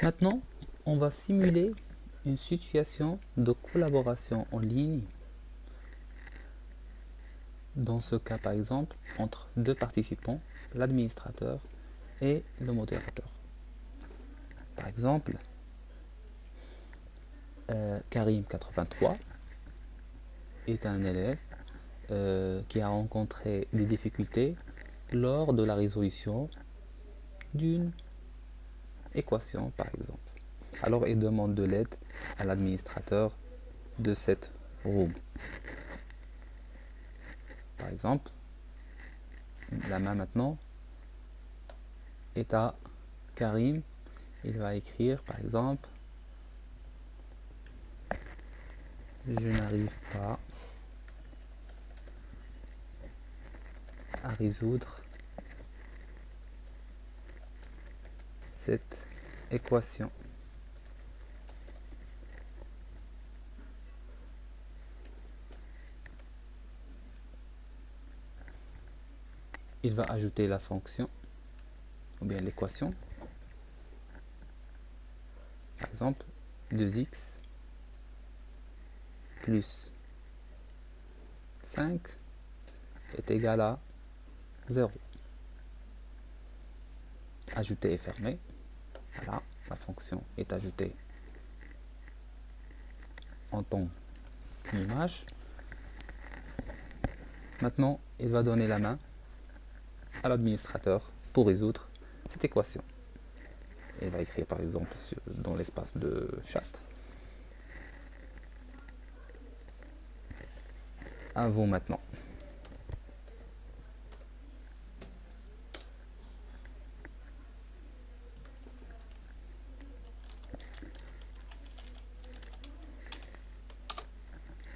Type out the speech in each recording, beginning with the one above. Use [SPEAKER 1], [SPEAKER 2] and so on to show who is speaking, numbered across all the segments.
[SPEAKER 1] Maintenant, on va simuler une situation de collaboration en ligne. Dans ce cas, par exemple, entre deux participants, l'administrateur et le modérateur. Par exemple, Karim 83 est un élève qui a rencontré des difficultés lors de la résolution d'une équation, par exemple. Alors, il demande de l'aide à l'administrateur de cette room. Par exemple, la main maintenant est à Karim. Il va écrire, par exemple, je n'arrive pas à résoudre cette équation. Il va ajouter la fonction ou bien l'équation. Par exemple, 2x plus 5 est égal à 0. Ajouter et fermer. Voilà, la fonction est ajoutée en tant qu'image. Maintenant, il va donner la main à l'administrateur pour résoudre cette équation. Il va écrire par exemple dans l'espace de chat. À vous maintenant.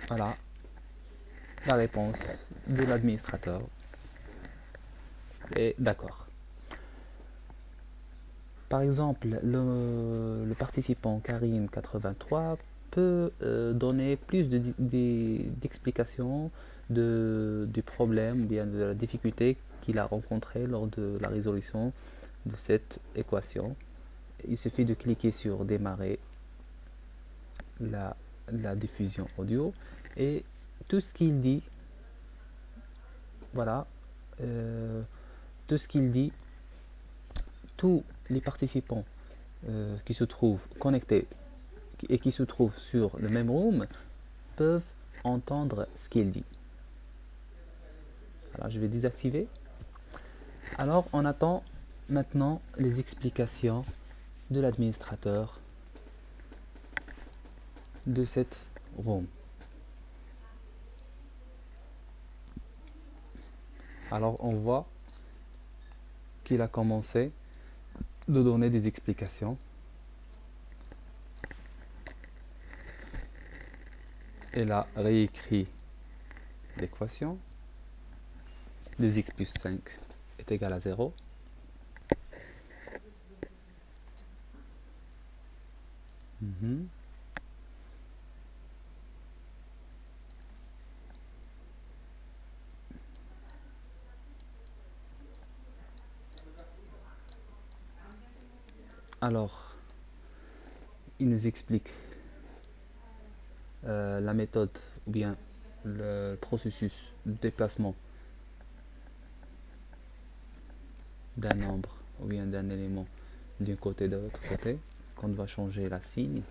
[SPEAKER 1] Voilà la réponse de l'administrateur. Et d'accord. Par exemple, le participant Karim 83 peut donner plus d'explications du problème, bien de la difficulté qu'il a rencontré lors de la résolution de cette équation. Il suffit de cliquer sur démarrer la diffusion audio et tout ce qu'il dit, voilà, tout ce qu'il dit, tous les participants qui se trouvent connectés et qui se trouvent sur le même room peuvent entendre ce qu'il dit. Alors je vais désactiver. Alors on attend maintenant les explications de l'administrateur de cette room. Alors on voit qu'il a commencé de donner des explications. Il a réécrit l'équation. 2x plus 5 est égal à 0. Alors, il nous explique la méthode ou bien le processus de déplacement d'un nombre ou bien d'un élément d'un côté de l'autre côté, qu'on va changer la signe.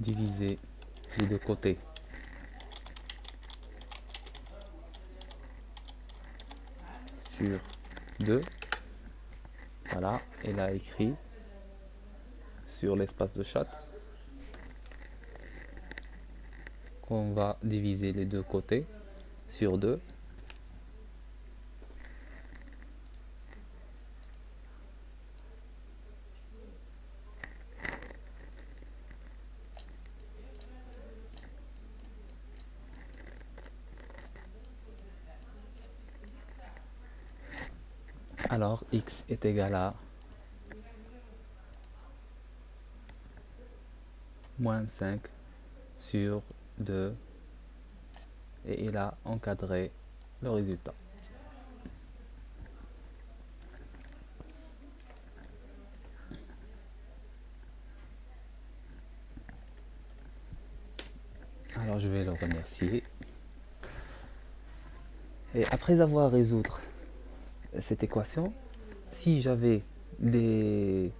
[SPEAKER 1] Diviser les deux côtés sur 2. Voilà, elle a écrit sur l'espace de chat qu'on va diviser les deux côtés sur 2. Alors x est égal à moins 5 sur 2 et il a encadré le résultat. Alors je vais le remercier. Et après avoir résolu cette équation, si j'avais des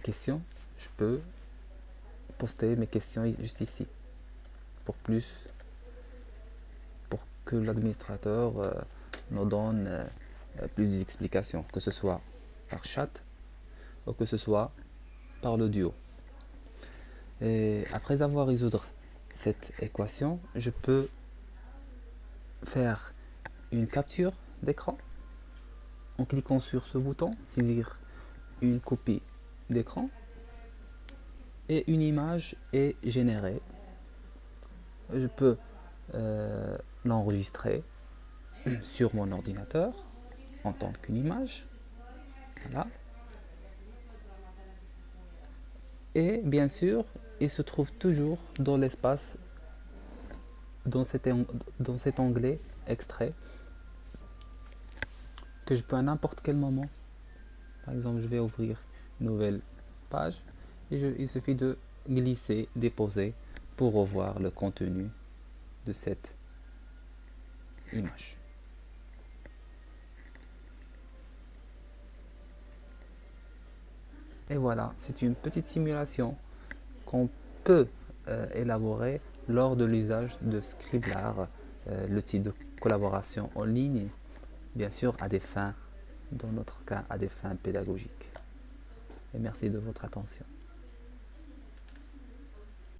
[SPEAKER 1] questions, je peux poster mes questions juste ici pour que l'administrateur nous donne plus d'explications, que ce soit par chat ou que ce soit par l'audio. Et après avoir résolu cette équation, je peux faire une capture d'écran en cliquant sur ce bouton, saisir une copie d'écran et une image est générée. Je peux l'enregistrer sur mon ordinateur en tant qu'une image. Voilà. Et bien sûr, il se trouve toujours dans l'espace, dans cet onglet extrait, que je peux à n'importe quel moment. Par exemple, je vais ouvrir une nouvelle page et il suffit de glisser, déposer pour revoir le contenu de cette image. Et voilà, c'est une petite simulation qu'on peut élaborer lors de l'usage de Scribbler, l'outil de collaboration en ligne, bien sûr à des fins, dans notre cas, à des fins pédagogiques. Et merci de votre attention.